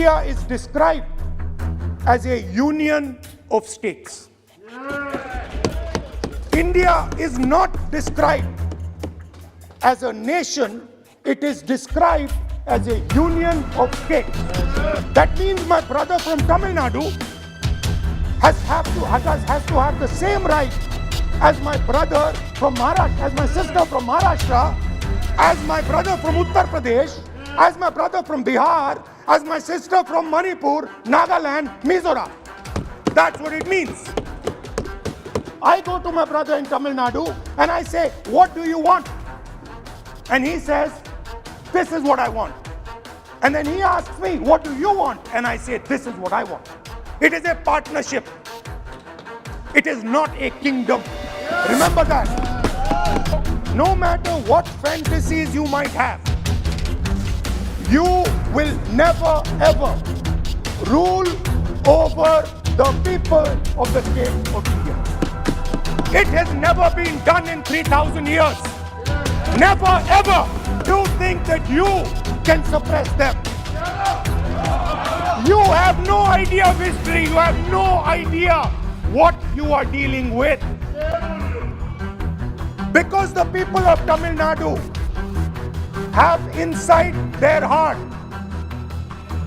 India is described as a union of states. India is not described as a nation, it is described as a union of states. That means my brother from Tamil Nadu has to have the same right as my brother from Maharashtra, as my sister from Maharashtra, as my brother from Uttar Pradesh, as my brother from Bihar, as my sister from Manipur, Nagaland, Mizoram. That's what it means. I go to my brother in Tamil Nadu and I say, what do you want? And he says, this is what I want. And then he asks me, what do you want? And I say, this is what I want. It is a partnership. It is not a kingdom. Remember that. No matter what fantasies you might have, you will never ever rule over the people of the state of India. It has never been done in 3,000 years. Never ever do think that you can suppress them. You have no idea of history. You have no idea what you are dealing with. Because the people of Tamil Nadu have inside their heart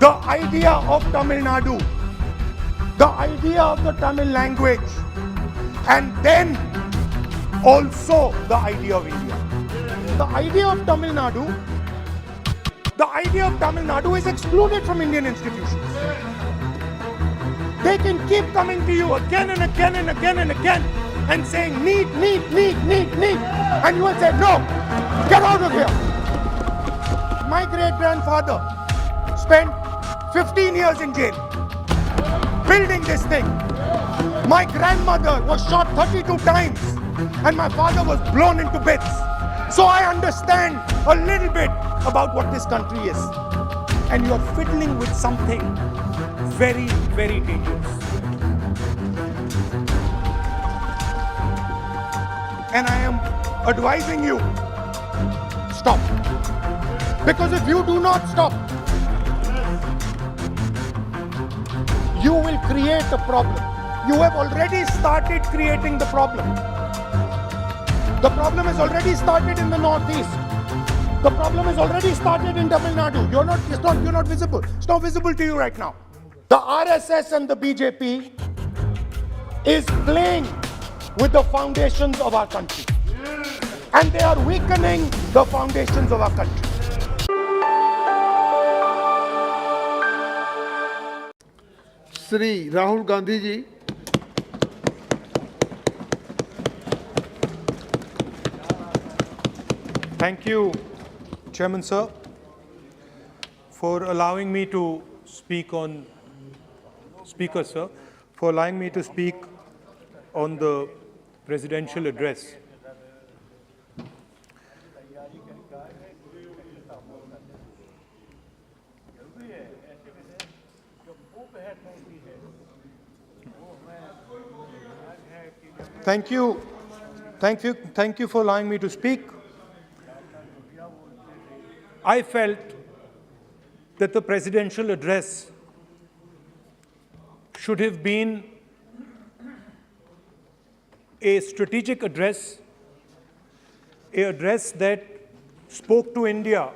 the idea of Tamil Nadu, the idea of the Tamil language, and then also the idea of India. The idea of Tamil Nadu is excluded from Indian institutions. They can keep coming to you again and again and again and again and saying need, and you will say no, get out of here. My great-grandfather spent 15 years in jail building this thing. My grandmother was shot 32 times and my father was blown into bits. So I understand a little bit about what this country is. And you're fiddling with something very, very dangerous. And I am advising you, stop. Because if you do not stop, you will create a problem. You have already started creating the problem. The problem has already started in the northeast. The problem has already started in Tamil Nadu. You're not visible. It's not visible to you right now. The RSS and the BJP is playing with the foundations of our country. And they are weakening the foundations of our country. Shri Rahul Gandhi ji. Thank you, Chairman Sir, for allowing me to speak on, Speaker Sir, for allowing me to speak on the presidential address. Thank you for allowing me to speak. I felt that the presidential address should have been a strategic address, an address that spoke to India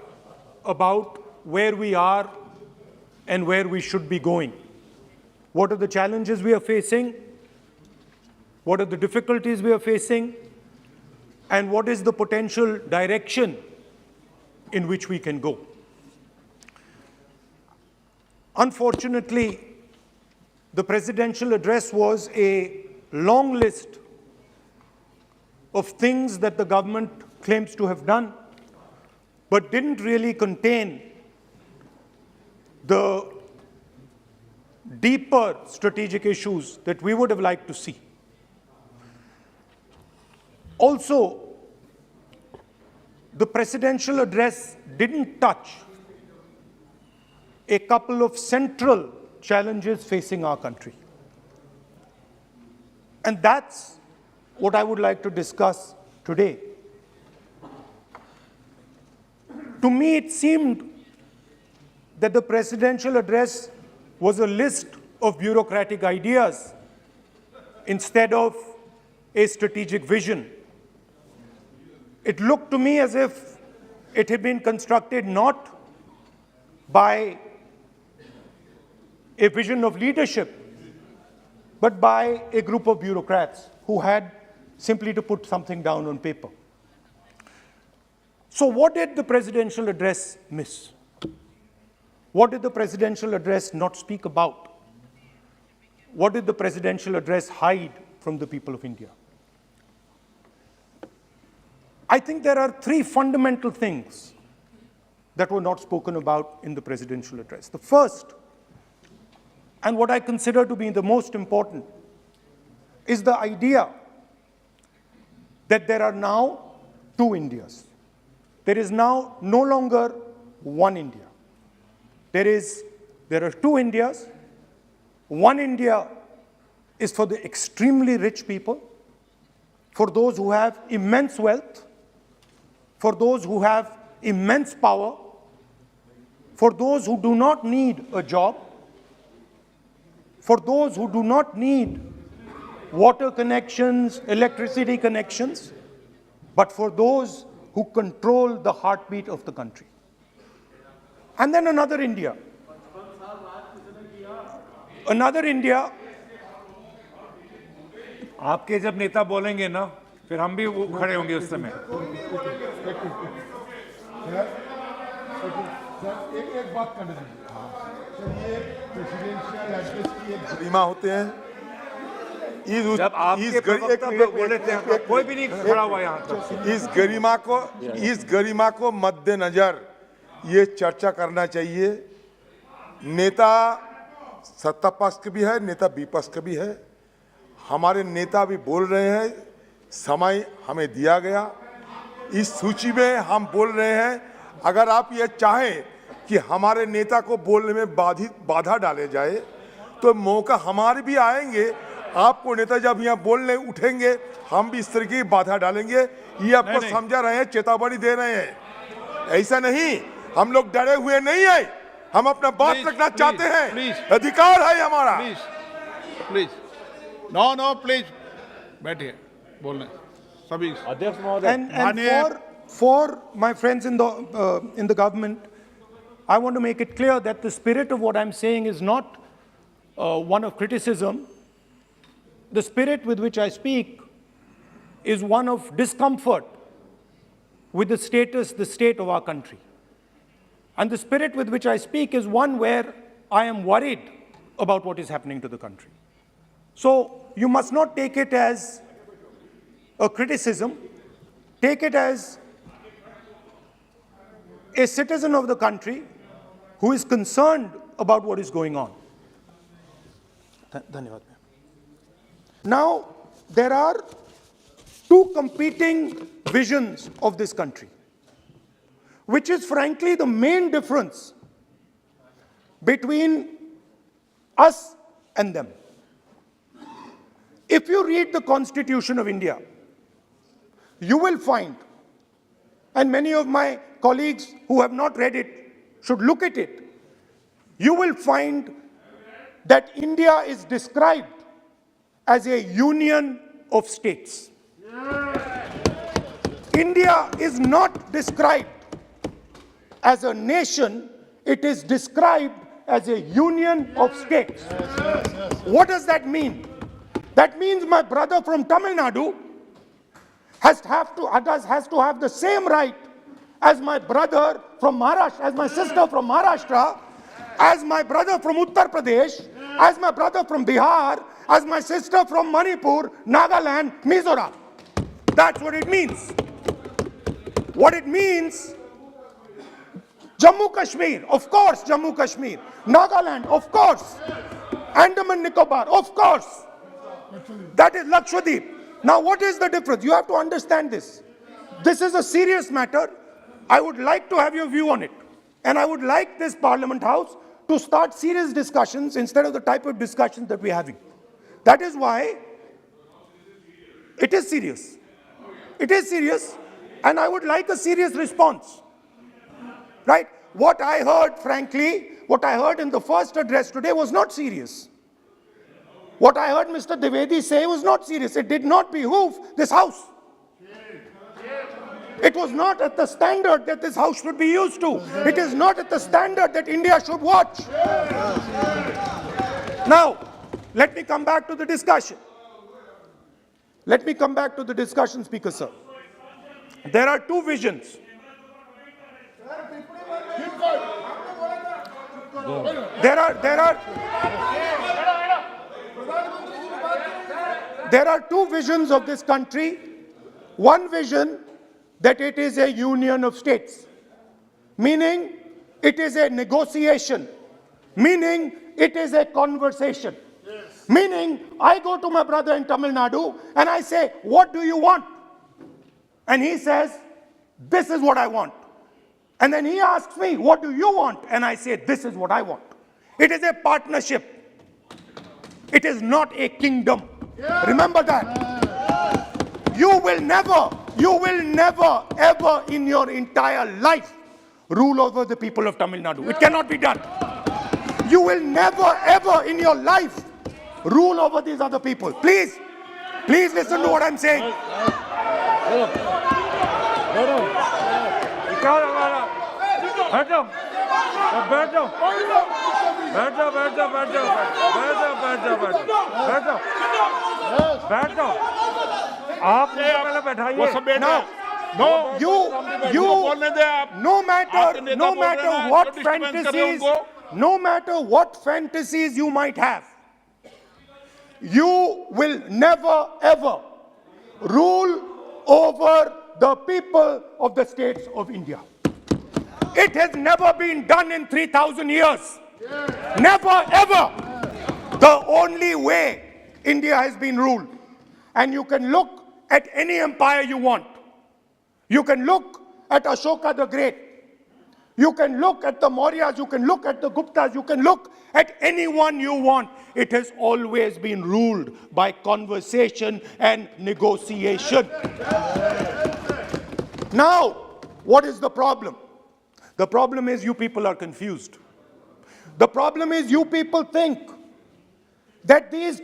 about where we are and where we should be going. What are the challenges we are facing? What are the difficulties we are facing? And what is the potential direction in which we can go? Unfortunately, the presidential address was a long list of things that the government claims to have done, but didn't really contain the deeper strategic issues that we would have liked to see. Also, the presidential address didn't touch a couple of central challenges facing our country. And that's what I would like to discuss today. To me, it seemed that the presidential address was a list of bureaucratic ideas instead of a strategic vision. It looked to me as if it had been constructed not by a vision of leadership, but by a group of bureaucrats who had simply to put something down on paper. So what did the presidential address miss? What did the presidential address not speak about? What did the presidential address hide from the people of India? I think there are three fundamental things that were not spoken about in the presidential address. The first, and what I consider to be the most important, is the idea that there are now two Indias. There is now no longer one India. There are two Indias. One India is for the extremely rich people, for those who have immense wealth, for those who have immense power, for those who do not need a job, for those who do not need water connections, electricity connections, but for those who control the heartbeat of the country. And then another India. Another India. आपके जब नेता बोलेंगे ना, फिर हम भी वो खड़े होंगे उस समय। एक बात करने दीजिए। ये प्रेसिडेंशियल एड्रेस की एक गरिमा होते हैं। जब आपके प्रवक्ता बोले थे, तो कोई भी नहीं खड़ा हुआ यहाँ तक। इस गरिमा को मद्देनजर ये चर्चा करना चाहिए। नेता सत्ता पक्ष के भी है, नेता विपक्ष के भी है। हमारे नेता भी बोल रहे हैं, समय हमें दिया गया, इस सूची में हम बोल रहे हैं। अगर आप ये चाहें कि हमारे नेता को बोलने में बाधा डाले जाए, तो मौका हमारे भी आएंगे। आपको नेता जब यहाँ बोलने उठेंगे, हम भी इस तरह की बाधा डालेंगे। ये आपको समझा रहे हैं, चेतावनी दे रहे हैं। ऐसा नहीं, हम लोग डरे हुए नहीं है, हम अपना बात रखना चाहते हैं, अधिकार है हमारा। प्लीज नो प्लीज बैठिए, बोलने सभी अध्यक्ष महोदय। And for my friends in the government, I want to make it clear that the spirit of what I'm saying is not one of criticism. The spirit with which I speak is one of discomfort with the state of our country. And the spirit with which I speak is one where I am worried about what is happening to the country. So you must not take it as a criticism. Take it as a citizen of the country who is concerned about what is going on. Dhanyavad. Now, there are two competing visions of this country, which is frankly the main difference between us and them. If you read the Constitution of India, you will find, and many of my colleagues who have not read it should look at it, you will find that India is described as a union of states. India is not described as a nation, it is described as a union of states. What does that mean? That means my brother from Tamil Nadu has to have the same right as my brother from Maharashtra, as my sister from Maharashtra, as my brother from Uttar Pradesh, as my brother from Bihar, as my sister from Manipur, Nagaland, Mizoram. That's what it means. What it means, Jammu Kashmir, of course Jammu Kashmir, Nagaland, of course, Andaman Nicobar, of course. That is Lakshadweep. Now what is the difference? You have to understand this. This is a serious matter. I would like to have your view on it. And I would like this Parliament House to start serious discussions instead of the type of discussions that we're having. That is why it is serious. It is serious, and I would like a serious response. Right? what I heard, frankly, what I heard in the first address today was not serious. What I heard Mr. Dwivedi say was not serious. It did not behoove this house. It was not at the standard that this house should be used to. It is not at the standard that India should watch. Now, let me come back to the discussion. Let me come back to the discussion, Speaker Sir. There are two visions. There are two visions of this country. One vision that it is a union of states, meaning it is a negotiation, meaning it is a conversation. Meaning, I go to my brother in Tamil Nadu and I say, what do you want? And he says, this is what I want. And then he asks me, what do you want? And I say, this is what I want. It is a partnership. It is not a kingdom. Remember that. You will never, ever in your entire life rule over the people of Tamil Nadu. It cannot be done. You will never, ever in your life rule over these other people. Please listen to what I'm saying. No matter what fantasies you might have, you will never ever rule over the people of the states of India. It has never been done in 3,000 years. Never ever. The only way India has been ruled, and you can look at any empire you want. You can look at Ashoka the Great. You can look at the Mauryas, you can look at the Guptas, you can look at anyone you want. It has always been ruled by conversation and negotiation. Now, what is the problem? The problem is you people are confused. The problem is you people think that these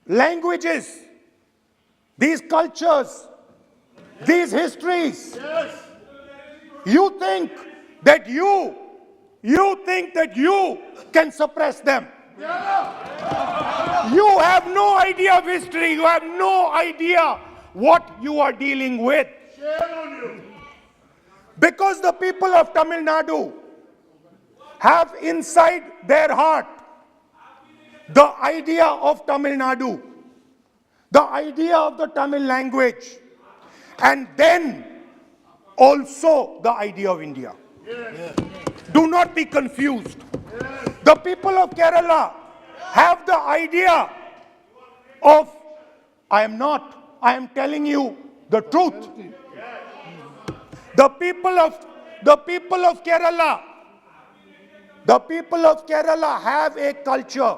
languages, these cultures, these histories, you think that you can suppress them. You have no idea of history. You have no idea what you are dealing with. Because the people of Tamil Nadu have inside their heart the idea of Tamil Nadu, the idea of the Tamil language, and then also the idea of India. Do not be confused. The people of Kerala have the idea of, I am telling you the truth. The people of Kerala have a culture.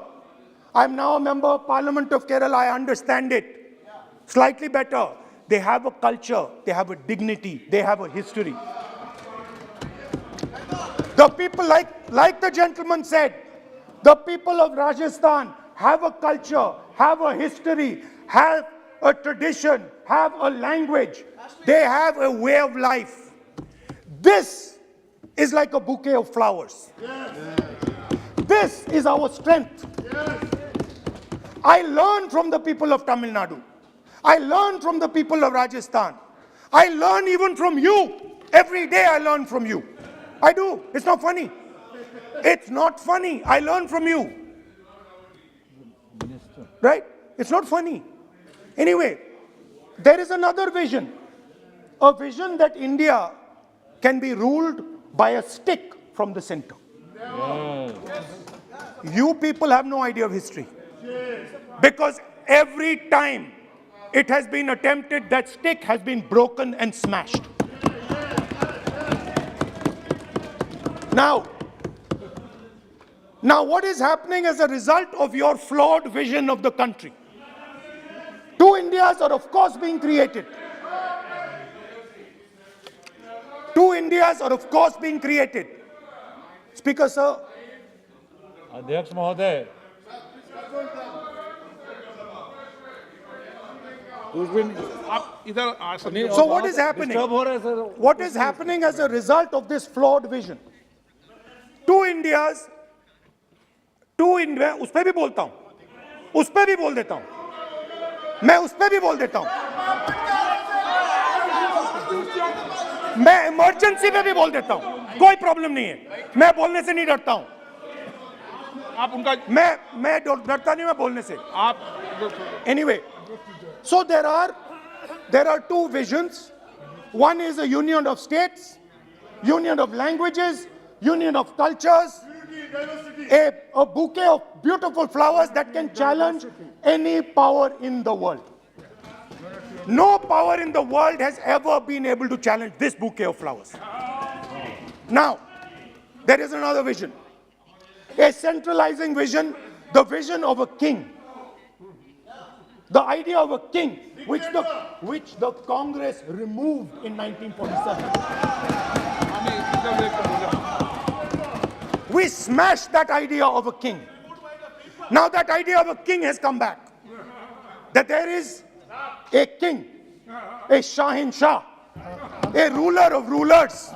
I am now a member of Parliament of Kerala. I understand it slightly better. They have a culture, they have a dignity, they have a history. The people, like the gentleman said, the people of Rajasthan have a culture, have a history, have a tradition, have a language. They have a way of life. This is like a bouquet of flowers. This is our strength. I learn from the people of Tamil Nadu. I learn from the people of Rajasthan. I learn even from you. Every day I learn from you. I do. It's not funny. It's not funny. I learn from you. Right? It's not funny. Anyway, there is another vision. A vision that India can be ruled by a stick from the center. You people have no idea of history. Because every time it has been attempted, that stick has been broken and smashed. Now what is happening as a result of your flawed vision of the country? Two Indias are of course being created. Two Indias Indias are of course being created. Speaker, sir. अध्यक्ष महोदय, आप इधर आ सकते हो। So what is happening? Disturb हो रहा है sir. What is happening as a result of this flawed vision? Two Indias, two India, उस पे भी बोलता हूं, उस पे भी बोल देता हूं, मैं उस पे भी बोल देता हूं, मैं इमरजेंसी पे भी बोल देता हूं, कोई प्रॉब्लम नहीं है, मैं बोलने से नहीं डरता हूं, आप उनका मैं डरता नहीं, मैं बोलने से। आप Anyway, so there are two visions. One is a union of states, union of languages, union of cultures, a bouquet of beautiful flowers that can challenge any power in the world. No power in the world has ever been able to challenge this bouquet of flowers. Now, there is another vision, a centralizing vision, the vision of a king. The idea of a king, which the Congress removed in 1947. We smashed that idea of a king. Now that idea of a king has come back. That there is a king, a Shahin Shah, a ruler of rulers,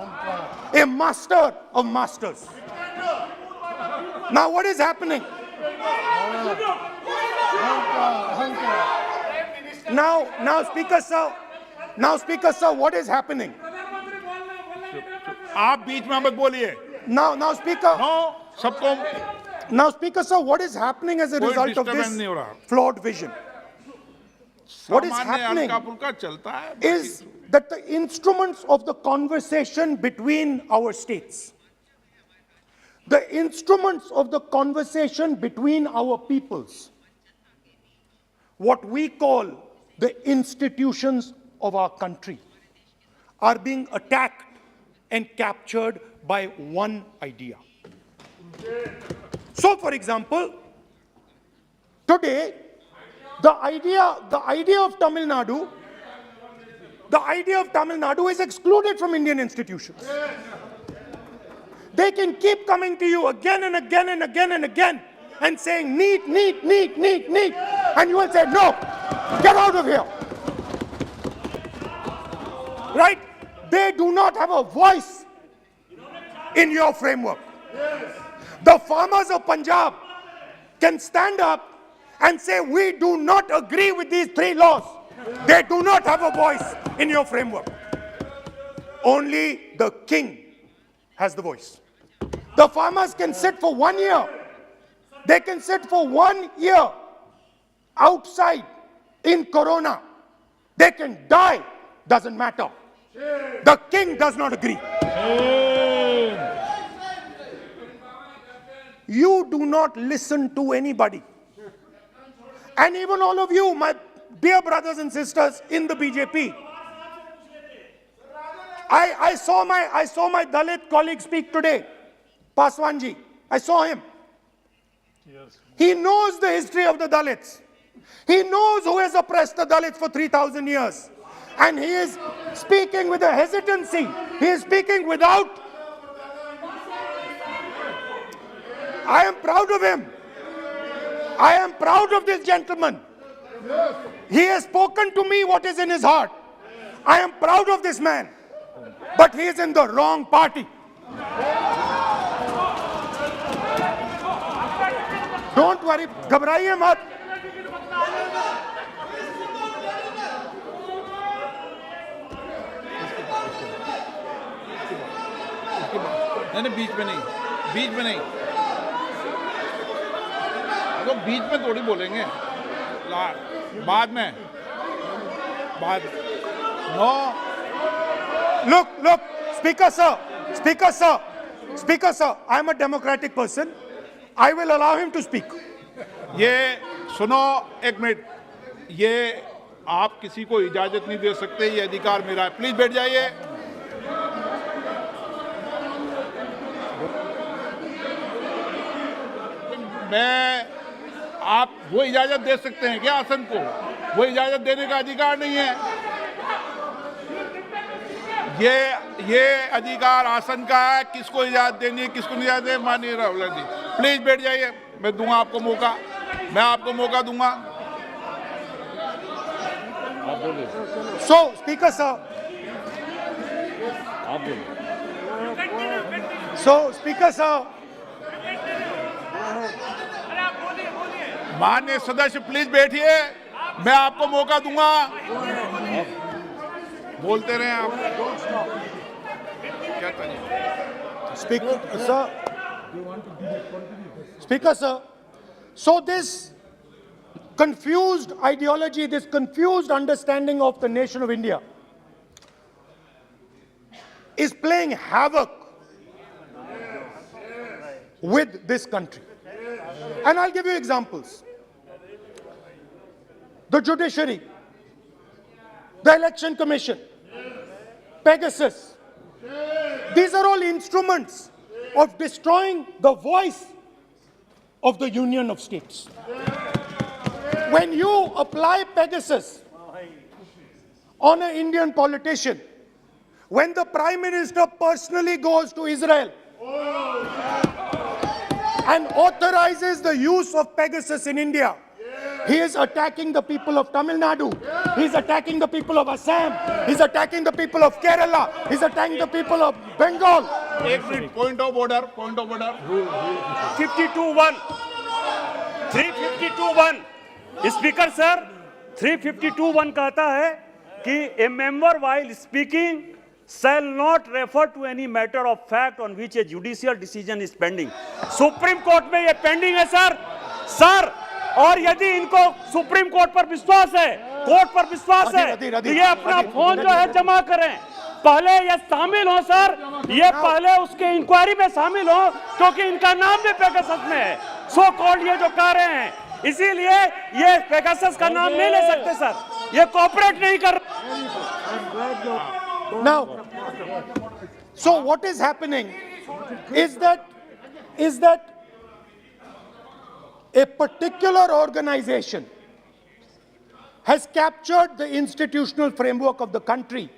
a master of masters. Now what is happening? Now, Speaker sir, what is happening? आप बीच में मत बोलिए। Now, Speaker. No, सबको Now, Speaker sir, what is happening as a कोई result of disturbance this नहीं हो रहा। flawed vision? What is सामान्य happening हल्का फुल्का चलता है। is that the instruments of the conversation between our states, the instruments of the conversation between our peoples, what we call the institutions of our country, are being attacked and captured by one idea. So, for example, today, the idea of Tamil Nadu is excluded from Indian institutions. They can keep coming to you again and again and again and again and saying need, and you will say no, get out of here. Right? They do not have a voice in your framework. The farmers of Punjab can stand up and say we do not agree with these 3 laws. They do not have a voice in your framework. Only the king has the voice. The farmers can sit for 1 year. They can sit for 1 year outside in Corona. They can die, doesn't matter. The king does not agree. You do not listen to anybody. And even all of you, my dear brothers and sisters in the BJP, I saw my Dalit colleague speak today, Paswanji. I saw him. Yes. He knows the history of the Dalits. He knows who has oppressed the Dalits for 3,000 years. And he is speaking with a hesitancy. He is speaking without. I am proud of him. I am proud of this gentleman. He has spoken to me what is in his heart. I am proud of this man. But he is in the wrong party. Don't worry, घबराइए मत. नहीं, बीच में नहीं, तो बीच में थोड़ी बोलेंगे, बाद में, no. Look, Speaker sir, I am a democratic person. I will allow him to speak. ये सुनो एक मिनट, ये आप किसी को इजाजत नहीं दे सकते, ये अधिकार मेरा है. प्लीज बैठ जाइए. मैं आप वो इजाजत दे सकते हैं क्या आसन को? वो इजाजत देने का अधिकार नहीं है. ये ये अधिकार आसन का है, किसको इजाजत देनी है, किसको नहीं इजाजत देनी, माननीय राहुल जी प्लीज बैठ जाइए, मैं दूंगा आपको मौका, मैं आपको मौका दूंगा। So, Speaker sir. So, Speaker sir. माननीय सदस्य प्लीज बैठिए, मैं आपको मौका दूंगा, बोलते रहे आप। क्या चाहिए? Speaker sir. So this confused ideology, this confused understanding of the nation of India is playing havoc with this country. And I'll give you examples. The judiciary, the election commission, Pegasus. These are all instruments of destroying the voice of the Union of States. When you apply Pegasus on an Indian politician, when the Prime Minister personally goes to Israel and authorizes the use of Pegasus in India, he is attacking the people of Tamil Nadu. He is attacking the people of Assam. He is attacking the people of Kerala. He is attacking the people of Bengal. एक minute, point of order, point of order. 52(1) 352(1) speaker sir 352(1) कहता है कि ए member while speaking shall not refer to any matter of fact on which a judicial decision is pending. Supreme court में ये pending है sir, और यदि इनको supreme court पर विश्वास है, कोर्ट पर विश्वास है, तो ये अपना फोन जो है जमा करें, पहले ये शामिल हो सर, ये पहले उसके इंक्वायरी में शामिल हो, क्योंकि इनका नाम भी पेगासस में है, सो कॉल्ड ये जो कह रहे हैं, इसीलिए ये पेगासस का नाम नहीं ले सकते सर, ये कोऑपरेट नहीं कर। Now, so what is happening is that a particular organization has captured the institutional framework of the country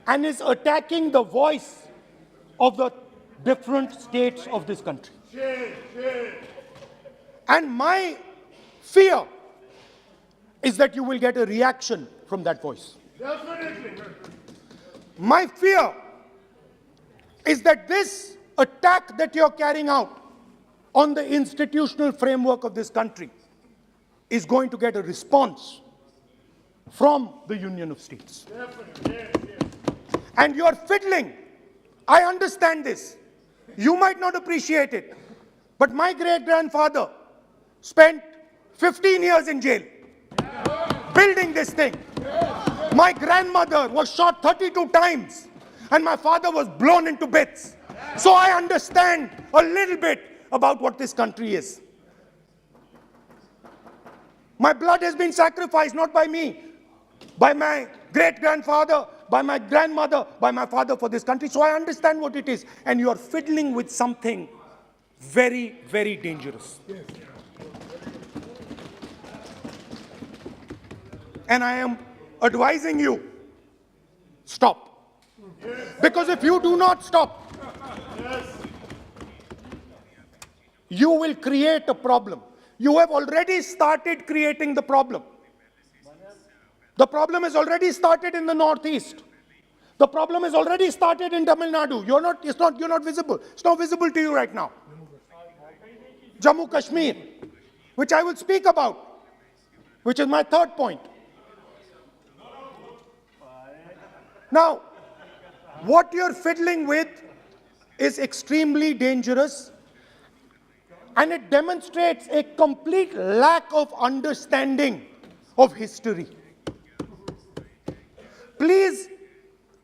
and is attacking the voice of the different states of this country. And my fear is that you will get a reaction from that voice. My fear is that this attack that you're carrying out on the institutional framework of this country is going to get a response from the Union of States. And you're fiddling. I understand this. You might not appreciate it, but my great-grandfather spent 15 years in jail building this thing. My grandmother was shot 32 times and my father was blown into bits. So I understand a little bit about what this country is. My blood has been sacrificed, not by me, by my great-grandfather, by my grandmother, by my father for this country. So I understand what it is. And you are fiddling with something very, very dangerous. And I am advising you, stop. Because if you do not stop, you will create a problem. You have already started creating the problem. The problem has already started in the northeast. The problem has already started in Tamil Nadu. You're not visible. It's not visible to you right now. Jammu Kashmir, which I will speak about, which is my third point. Now, what you're fiddling with is extremely dangerous, and it demonstrates a complete lack of understanding of history. Please,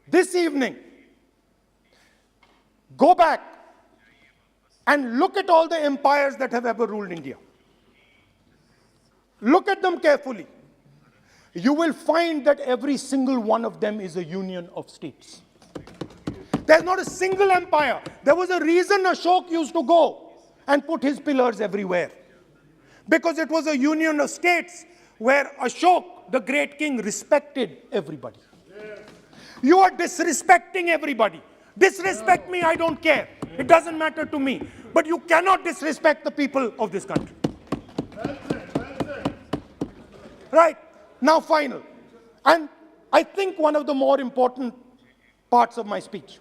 this evening, go back and look at all the empires that have ever ruled India. Look at them carefully. You will find that every single one of them is a union of states. There's not a single empire. There was a reason Ashok used to go and put his pillars everywhere. Because it was a union of states where Ashok, the great king, respected everybody. You are disrespecting everybody. Disrespect me, I don't care. It doesn't matter to me. But you cannot disrespect the people of this country. Right? Now, final. And I think one of the more important parts of my speech.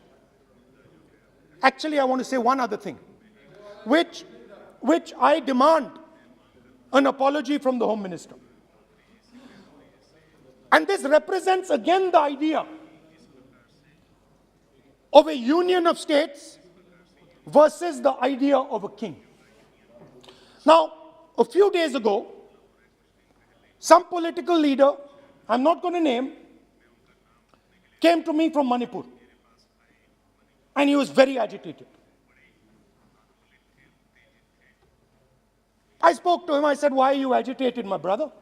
Actually, I want to say one other thing, which I demand an apology from the Home Minister. And this represents again the idea of a union of states versus the idea of a king. Now, a few days ago, some political leader, I'm not going to name, came to me from Manipur. And he was very agitated. I spoke to him, I said, why are you agitated, my brother?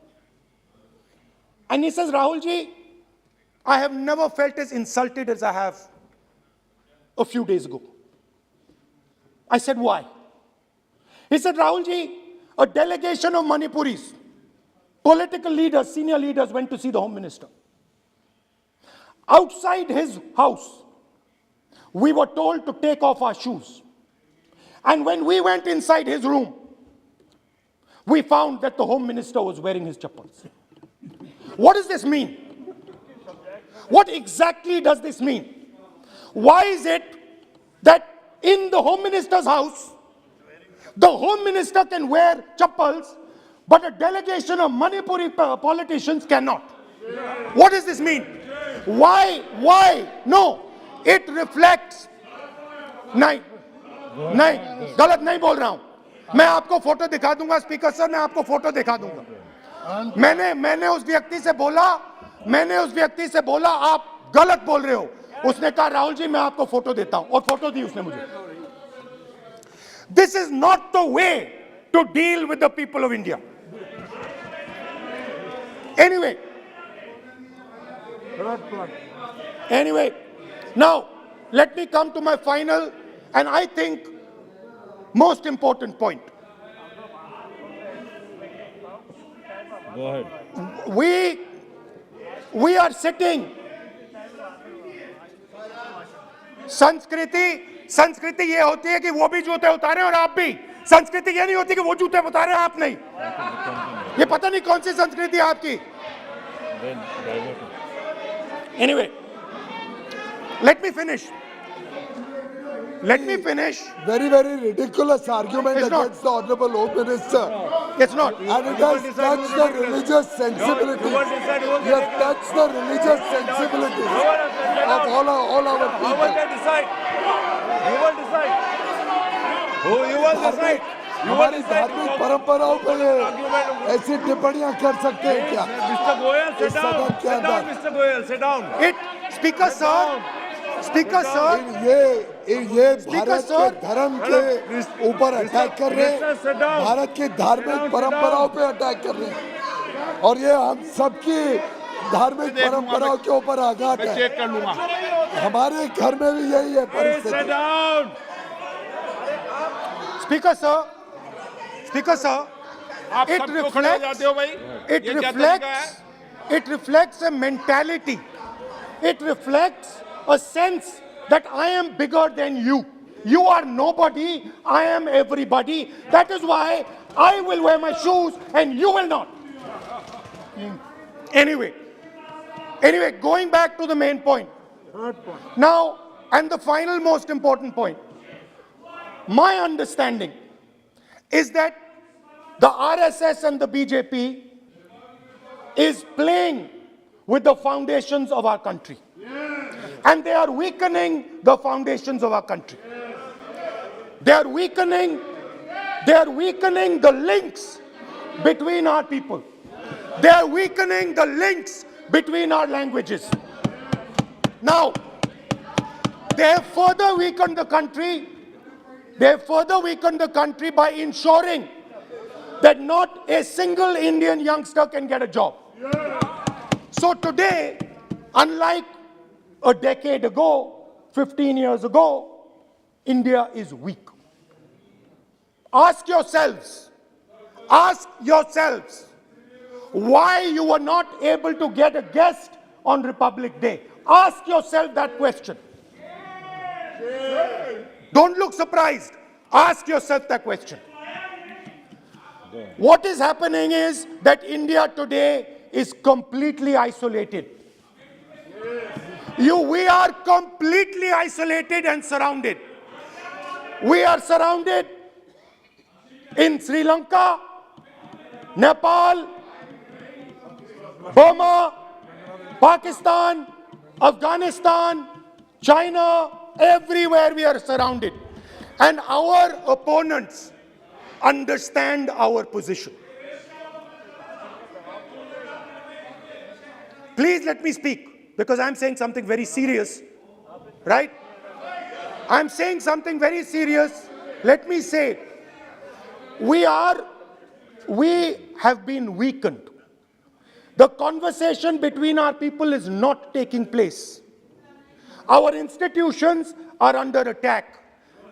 And he says, Rahul ji, I have never felt as insulted as I have a few days ago. I said, why? He said, Rahul ji, a delegation of Manipuris, political leaders, senior leaders went to see the Home Minister. Outside his house, we were told to take off our shoes. And when we went inside his room, we found that the Home Minister was wearing his chappals. What does this mean? What exactly does this mean? Why is it that in the Home Minister's house, the Home Minister can wear chappals, but a delegation of Manipuri politicians cannot? What does this mean? Why? No. It reflects. नहीं, गलत नहीं बोल रहा हूं. मैं आपको photo दिखा दूंगा स्पीकर सर, मैं आपको फोटो दिखा दूंगा. मैंने उस व्यक्ति से बोला आप गलत बोल रहे हो. उसने कहा राहुल जी मैं आपको फोटो देता हूं, और फोटो दी उसने मुझे. This is not the way to deal with the people of India. Anyway, now let me come to my final and I think most important point. Go ahead. We are sitting. संस्कृति ये होती है कि वो भी जूते उतारे और आप भी. संस्कृति ये नहीं होती कि वो जूते उतारे आप नहीं. ये पता नहीं कौन सी संस्कृति है आपकी. Anyway, let me finish. Very, very ridiculous argument against the Honorable Home Minister. It's not. And it has touched the religious sensibilities. You have touched the religious sensibilities of all our people. You will decide. हमारी धार्मिक परंपराओं पर ऐसी टिप्पणियां कर सकते हैं क्या? Mr. Goyal, sit down. Sit down, Mr. Goyal, sit down. Speaker sir, ये भारत के धर्म के ऊपर अटैक कर रहे हैं, भारत की धार्मिक परंपराओं पे अटैक कर रहे हैं, और ये हम सबकी धार्मिक परंपराओं के ऊपर आघात है. चेक कर लूंगा. हमारे घर में भी यही है परिस्थिति. Speaker sir, आप सबको खड़े हो जाते हो भाई. it reflects a mentality. It reflects a sense that I am bigger than you. You are nobody, I am everybody. That is why I will wear my shoes and you will not. Anyway, going back to the main point. Now, and the final most important point. My understanding is that the RSS and the BJP is playing with the foundations of our country. And they are weakening the foundations of our country. They are weakening the links between our people. They are weakening the links between our languages. Now, they have further weakened the country. They have further weakened the country by ensuring that not a single Indian youngster can get a job. So today, unlike a decade ago, 15 years ago, India is weak. Ask yourselves, why you were not able to get a guest on Republic Day. Ask yourself that question. Don't look surprised. Ask yourself that question. What is happening is that India today is completely isolated. We are completely isolated and surrounded. We are surrounded in Sri Lanka, Nepal, Burma, Pakistan, Afghanistan, China, everywhere we are surrounded. And our opponents understand our position. Please let me speak, because I'm saying something very serious, right? I'm saying something very serious. Let me say, we have been weakened. The conversation between our people is not taking place. Our institutions are under attack,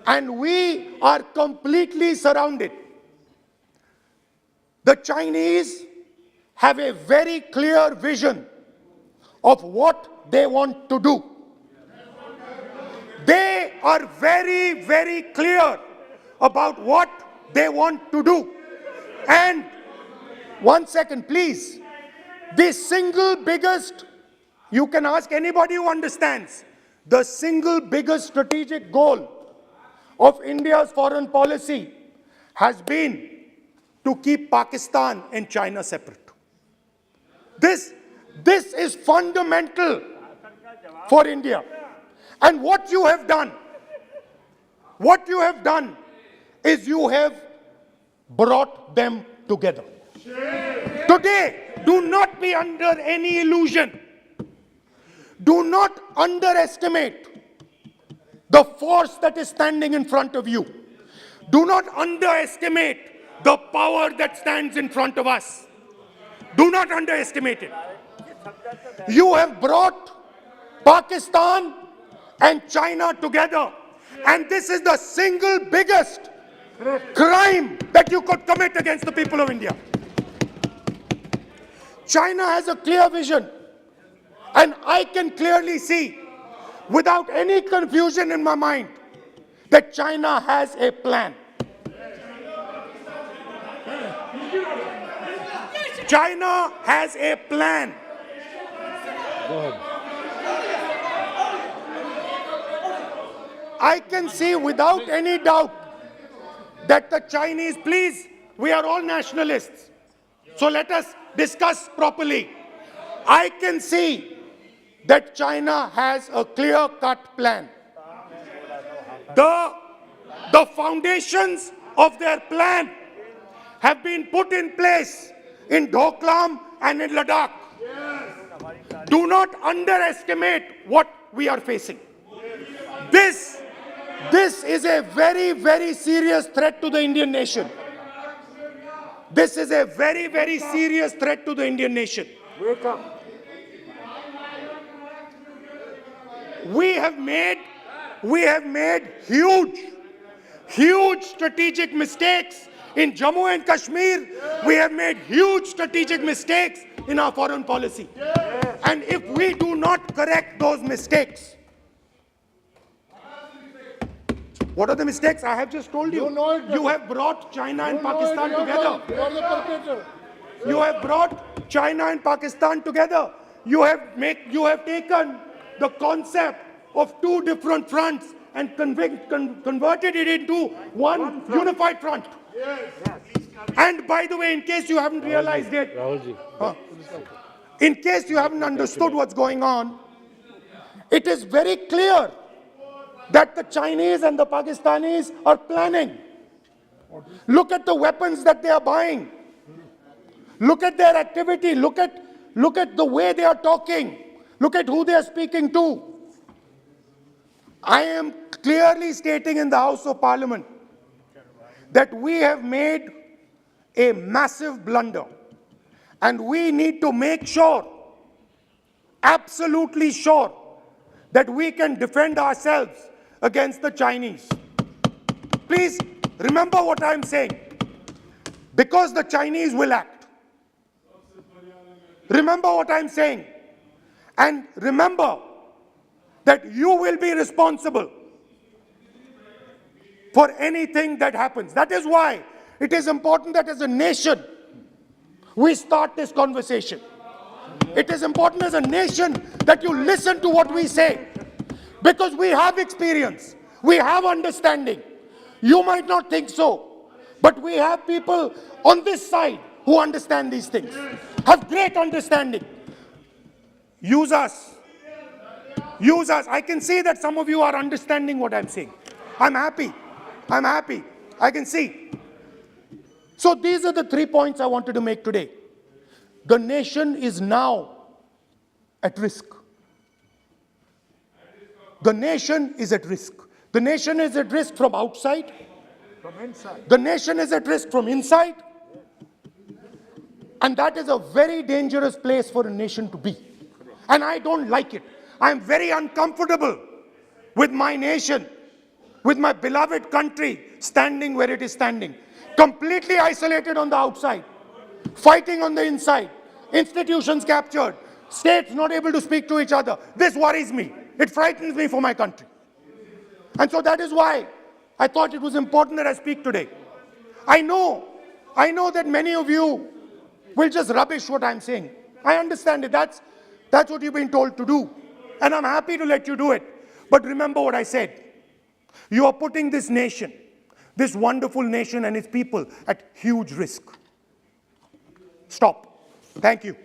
and we are completely surrounded. The Chinese have a very clear vision of what they want to do. They are very, very clear about what they want to do. And one second, please. The single biggest, you can ask anybody who understands, the single biggest strategic goal of India's foreign policy has been to keep Pakistan and China separate. This is fundamental for India. And what you have done is you have brought them together. Today, do not be under any illusion. Do not underestimate the force that is standing in front of you. Do not underestimate the power that stands in front of us. Do not underestimate it. You have brought Pakistan and China together, and this is the single biggest crime that you could commit against the people of India. China has a clear vision, and I can clearly see, without any confusion in my mind, that China has a plan. China has a plan. I can see without any doubt that the Chinese, please, we are all nationalists, so let us discuss properly. I can see that China has a clear-cut plan. The foundations of their plan have been put in place in Doklam and in Ladakh. Do not underestimate what we are facing. This is a very, very serious threat to the Indian nation. This is a very, very serious threat to the Indian nation. Wake up. We have made huge strategic mistakes in Jammu and Kashmir. We have made huge strategic mistakes in our foreign policy. And if we do not correct those mistakes, what are the mistakes? I have just told you. You know it, You have brought China and You know Pakistan it, you together. You are the perpetrator. You have brought China and Pakistan together. You have taken the concept of two different fronts and converted it into one unified front. And by the way, in case you haven't realized it, in case you haven't understood what's going on, it is very clear that the Chinese and the Pakistanis are planning. Look at the weapons that they are buying. Look at their activity. Look at the way they are talking. Look at who they are speaking to. I am clearly stating in the House of Parliament that we have made a massive blunder, and we need to make sure, absolutely sure, that we can defend ourselves against the Chinese. Please remember what I am saying, because the Chinese will act. Remember what I am saying, and remember that you will be responsible for anything that happens. That is why it is important that as a nation, we start this conversation. It is important as a nation that you listen to what we say, because we have experience, we have understanding. You might not think so, but we have people on this side who understand these things, have great understanding. Use us. Use us. I can see that some of you are understanding what I'm saying. I'm happy. I'm happy. I can see. So these are the 3 points I wanted to make today. The nation is now at risk. The nation is at risk. The nation is at risk from outside. From inside. The nation is at risk from inside. And that is a very dangerous place for a nation to be. And I don't like it. I'm very uncomfortable with my nation, with my beloved country standing where it is standing. Completely isolated on the outside, fighting on the inside, institutions captured, states not able to speak to each other. This worries me. It frightens me for my country. And so that is why I thought it was important that I speak today. I know that many of you will just rubbish what I'm saying. I understand it. That's what you've been told to do. And I'm happy to let you do it. But remember what I said. You are putting this nation, this wonderful nation and its people at huge risk. Stop. Thank you.